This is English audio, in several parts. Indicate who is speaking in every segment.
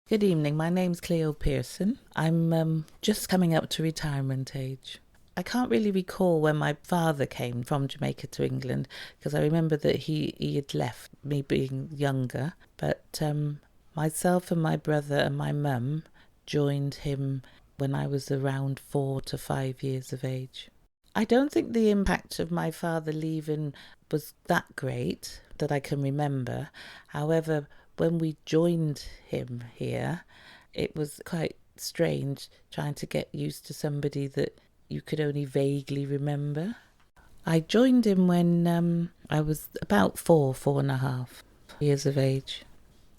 Speaker 1: Good evening. My name's Cleo Pearson. I'm just coming up to retirement age. I can't really recall when my father came from Jamaica to England because I remember that he had left me being younger. But myself and my brother and my mum joined him when I was around 4 to 5 years of age. I don't think the impact of my father leaving was that great that I can remember. However, when we joined him here, it was quite strange trying to get used to somebody that you could only vaguely remember. I joined him when I was about 4 and a half years of age.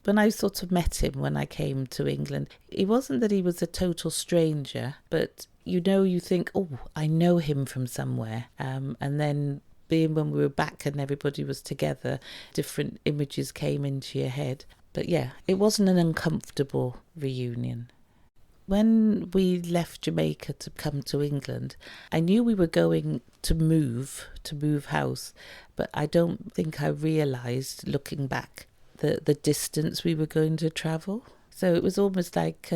Speaker 1: When I sort of met him when I came to England, it wasn't that he was a total stranger, but you think, oh, I know him from somewhere. And then being when we were back and everybody was together, different images came into your head. But yeah, it wasn't an uncomfortable reunion. When we left Jamaica to come to England, I knew we were going to move house, but I don't think I realised, looking back, the distance we were going to travel. So it was almost like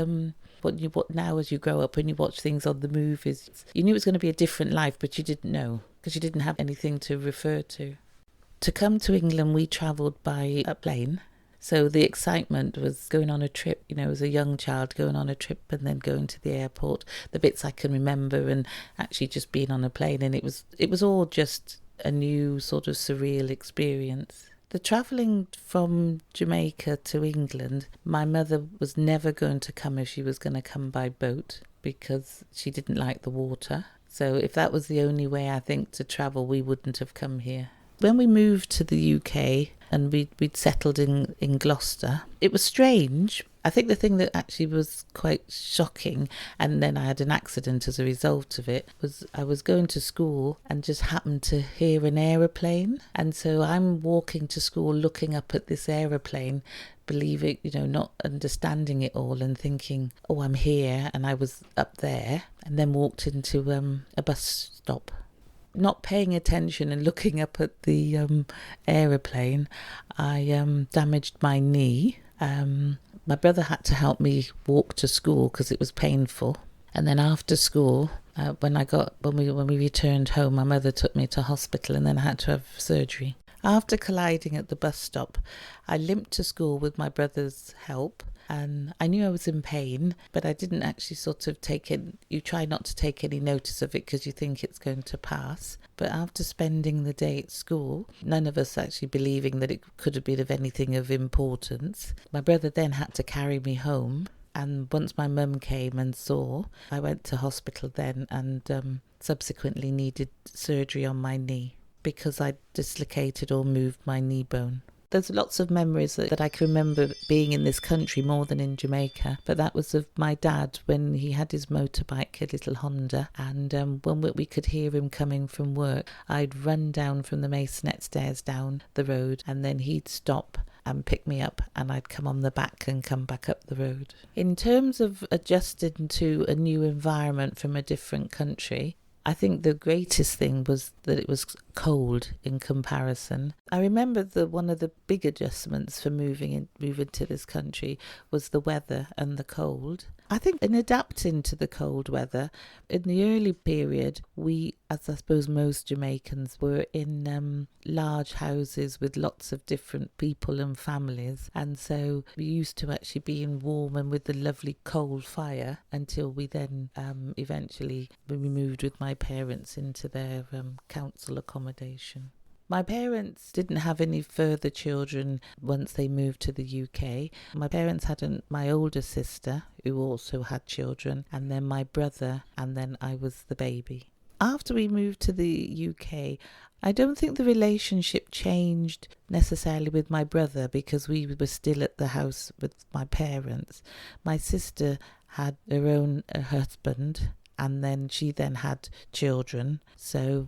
Speaker 1: what now as you grow up and you watch things on the movies, you knew it was going to be a different life, but you didn't know because you didn't have anything to refer to. To come to England, we travelled by a plane. So the excitement was going on a trip, as a young child going on a trip and then going to the airport, the bits I can remember, and actually just being on a plane. And it was all just a new sort of surreal experience. The travelling from Jamaica to England, my mother was never going to come if she was going to come by boat because she didn't like the water. So if that was the only way, I think, to travel, we wouldn't have come here. When we moved to the UK and we'd settled in Gloucester, it was strange. I think the thing that actually was quite shocking, and then I had an accident as a result of it, was I was going to school and just happened to hear an aeroplane. And so I'm walking to school looking up at this aeroplane, believing, not understanding it all and thinking, oh, I'm here, and I was up there, and then walked into a bus stop. Not paying attention and looking up at the aeroplane, I damaged my knee. My brother had to help me walk to school because it was painful. And then after school, when we returned home, my mother took me to hospital and then I had to have surgery. After colliding at the bus stop, I limped to school with my brother's help. And I knew I was in pain, but I didn't actually sort of take it. You try not to take any notice of it because you think it's going to pass. But after spending the day at school, none of us actually believing that it could have been of anything of importance, my brother then had to carry me home. And once my mum came and saw, I went to hospital then and subsequently needed surgery on my knee because I dislocated or moved my knee bone. There's lots of memories that I can remember being in this country more than in Jamaica, but that was of my dad when he had his motorbike, a little Honda, and when we could hear him coming from work, I'd run down from the Masonette stairs down the road, and then he'd stop and pick me up, and I'd come on the back and come back up the road. In terms of adjusting to a new environment from a different country, I think the greatest thing was that it was cold in comparison. I remember that one of the big adjustments for moving to this country was the weather and the cold. I think in adapting to the cold weather, in the early period, we, as I suppose most Jamaicans, were in large houses with lots of different people and families. And so we used to actually being warm and with the lovely coal fire until we then eventually we moved with my parents into their council accommodation. My parents didn't have any further children once they moved to the UK. My parents had my older sister who also had children, and then my brother, and then I was the baby. After we moved to the UK, I don't think the relationship changed necessarily with my brother because we were still at the house with my parents. My sister had her own husband, and then she then had children, so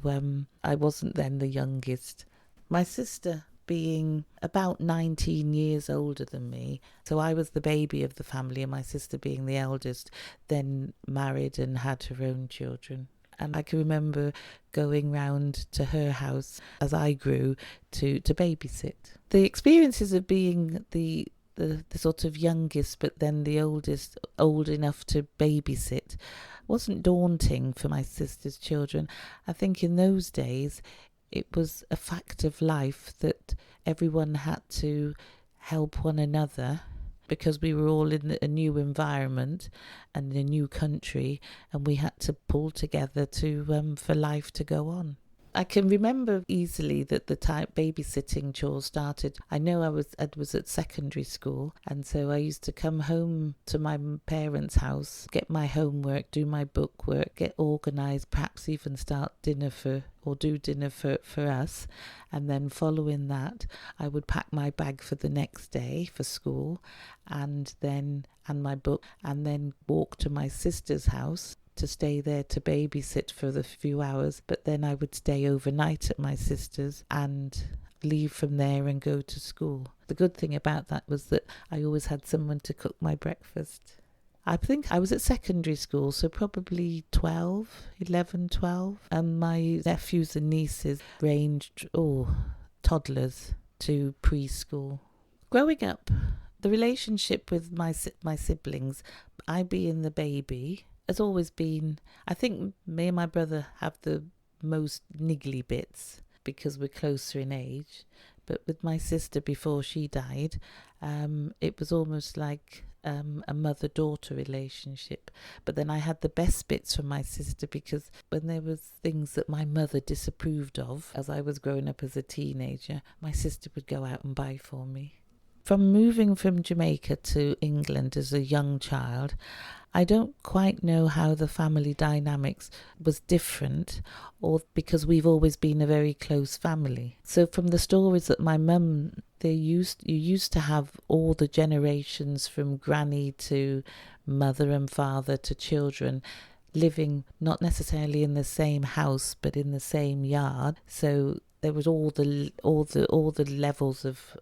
Speaker 1: I wasn't then the youngest. My sister being about 19 years older than me, so I was the baby of the family, and my sister being the eldest then married and had her own children. And I can remember going round to her house as I grew to babysit. The experiences of being the the sort of youngest, but then the oldest, old enough to babysit, wasn't daunting for my sister's children. I think in those days it was a fact of life that everyone had to help one another, because we were all in a new environment and a new country, and we had to pull together to for life to go on. I can remember easily that the time babysitting chores started. I know I was at secondary school, and so I used to come home to my parents' house, get my homework, do my book work, get organised, perhaps even start dinner do dinner for us, and then following that I would pack my bag for the next day for school, and my book, and then walk to my sister's house to stay there to babysit for the few hours, but then I would stay overnight at my sister's and leave from there and go to school. The good thing about that was that I always had someone to cook my breakfast. I think I was at secondary school, so probably 11, 12, and my nephews and nieces ranged, toddlers to preschool. Growing up, the relationship with my siblings, I being the baby, has always been, I think me and my brother have the most niggly bits because we're closer in age. But with my sister, before she died, it was almost like a mother-daughter relationship. But then I had the best bits from my sister, because when there was things that my mother disapproved of as I was growing up as a teenager, my sister would go out and buy for me. From moving from Jamaica to England as a young child, I don't quite know how the family dynamics was different, or because we've always been a very close family. So from the stories that my mum, you used to have all the generations from granny to mother and father to children living not necessarily in the same house but in the same yard. So there was all the levels of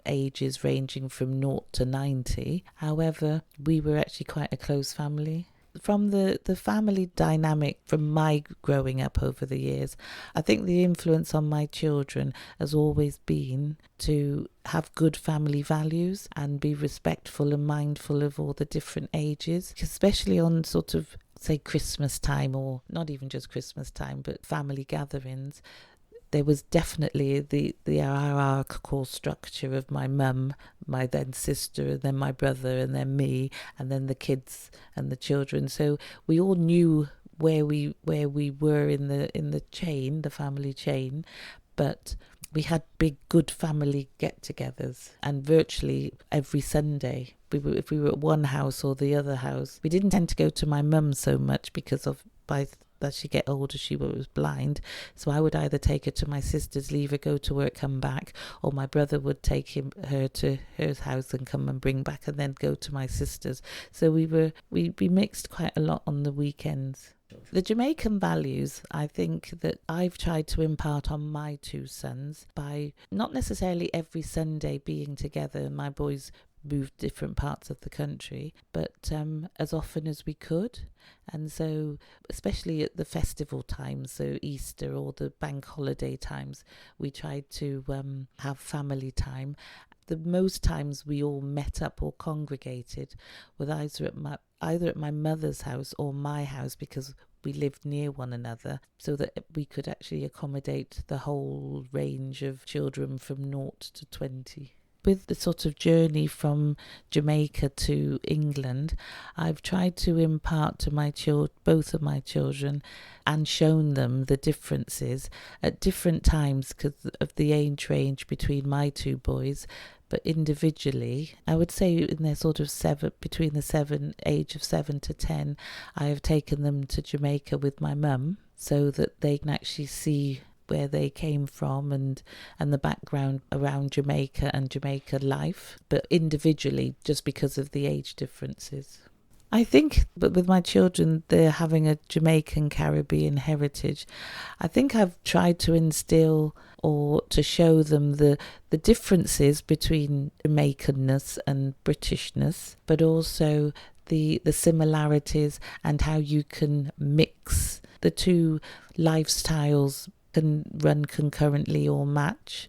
Speaker 1: ages ranging from 0 to 90. However, we were actually quite a close family. From the family dynamic from my growing up over the years, I think the influence on my children has always been to have good family values and be respectful and mindful of all the different ages, especially on sort of, say, Christmas time, or not even just Christmas time, but family gatherings. There was definitely the hierarchical structure of my mum, my then sister, and then my brother, and then me, and then the kids and the children. So we all knew where we were in the chain, the family chain, but we had big, good family get-togethers, and virtually every Sunday, if we were at one house or the other house. We didn't tend to go to my mum so much because as she get older, she was blind, so I would either take her to my sister's, leave her, go to work, come back, or my brother would take her to her house and come and bring back, and then go to my sister's. So we mixed quite a lot on the weekends. The Jamaican values, I think, that I've tried to impart on my two sons by not necessarily every Sunday being together, and my boys moved different parts of the country, but as often as we could. And so especially at the festival times, so Easter or the bank holiday times, we tried to have family time. The most times we all met up or congregated was either at my mother's house or my house, because we lived near one another, so that we could actually accommodate the whole range of children from 0 to 20. With the sort of journey from Jamaica to England, I've tried to impart to both of my children, and shown them the differences at different times because of the age range between my two boys. But individually, I would say in their sort of between the age of 7 to 10, I have taken them to Jamaica with my mum, so that they can actually see where they came from and the background around Jamaica and Jamaica life, but individually, just because of the age differences. I think, but with my children, they're having a Jamaican Caribbean heritage. I think I've tried to instill or to show them the differences between Jamaicanness and Britishness, but also the similarities and how you can mix the two lifestyles, can run concurrently or match.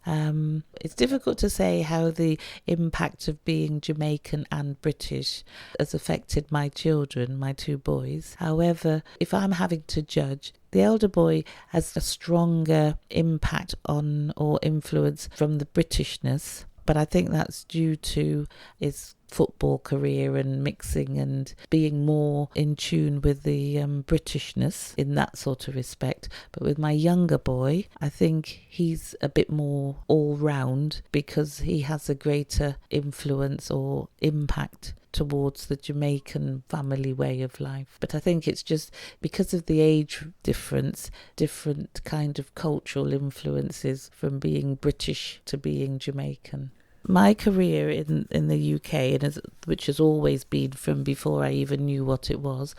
Speaker 1: It's difficult to say how the impact of being Jamaican and British has affected my children, my two boys. However, if I'm having to judge, the elder boy has a stronger impact on or influence from the Britishness, but I think that's due to his football career and mixing and being more in tune with the Britishness in that sort of respect. But with my younger boy, I think he's a bit more all round because he has a greater influence or impact towards the Jamaican family way of life. But I think it's just because of the age difference, different kind of cultural influences from being British to being Jamaican. My career in the UK, which has always been from before I even knew what it was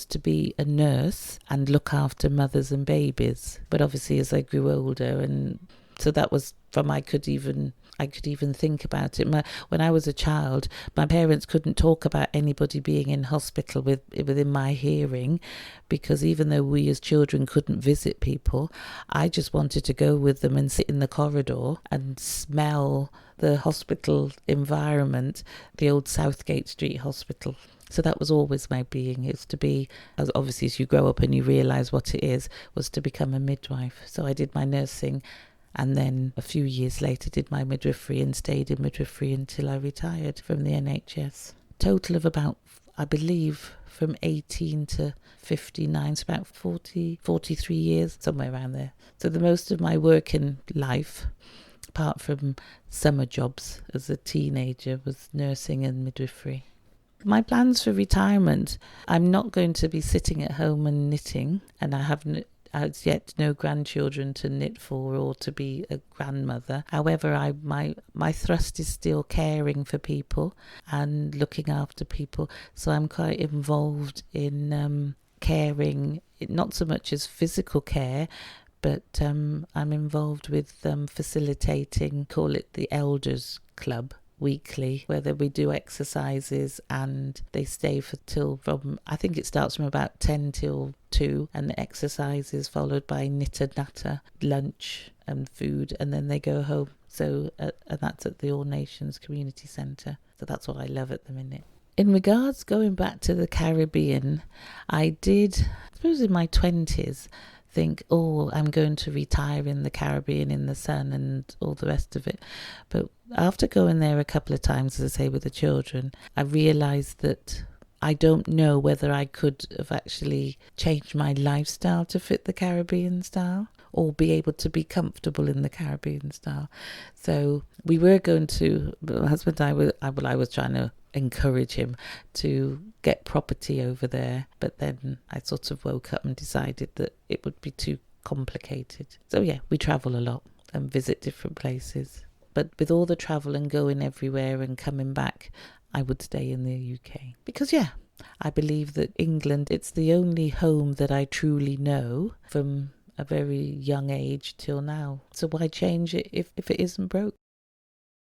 Speaker 1: to be a nurse and look after mothers and babies. But obviously as I grew older, and so that was from I could even think about it. When I was a child, my parents couldn't talk about anybody being in hospital within my hearing, because even though we as children couldn't visit people, I just wanted to go with them and sit in the corridor and smell the hospital environment, the old Southgate Street Hospital. So that was always my being, is to be, as obviously as you grow up and you realise what it is, was to become a midwife. So I did my nursing, and then a few years later did my midwifery and stayed in midwifery until I retired from the NHS. Total of about, I believe, from 18 to 59, it's about 43 years, somewhere around there. So the most of my working life, apart from summer jobs as a teenager, was nursing and midwifery. My plans for retirement, I'm not going to be sitting at home and knitting, and I have as yet no grandchildren to knit for or to be a grandmother. However, my thrust is still caring for people and looking after people, so I'm quite involved in caring, not so much as physical care, but I'm involved with facilitating, call it the Elders Club, weekly, where we do exercises and they stay from I think it starts from about 10 till 2, and the exercise is followed by knitter natter, lunch and food, and then they go home. So and that's at the All Nations Community Centre. So that's what I love at the minute. In regards going back to the Caribbean, I did, I suppose in my 20s, think, I'm going to retire in the Caribbean in the sun and all the rest of it. But after going there a couple of times, as I say, with the children, I realised that I don't know whether I could have actually changed my lifestyle to fit the Caribbean style, or be able to be comfortable in the Caribbean style. So we were going to, my husband and I was trying to encourage him to get property over there, but then I sort of woke up and decided that it would be too complicated. So yeah, we travel a lot and visit different places. But with all the travel and going everywhere and coming back, I would stay in the UK. Because I believe that England, it's the only home that I truly know from a very young age till now. So why change it if it isn't broke?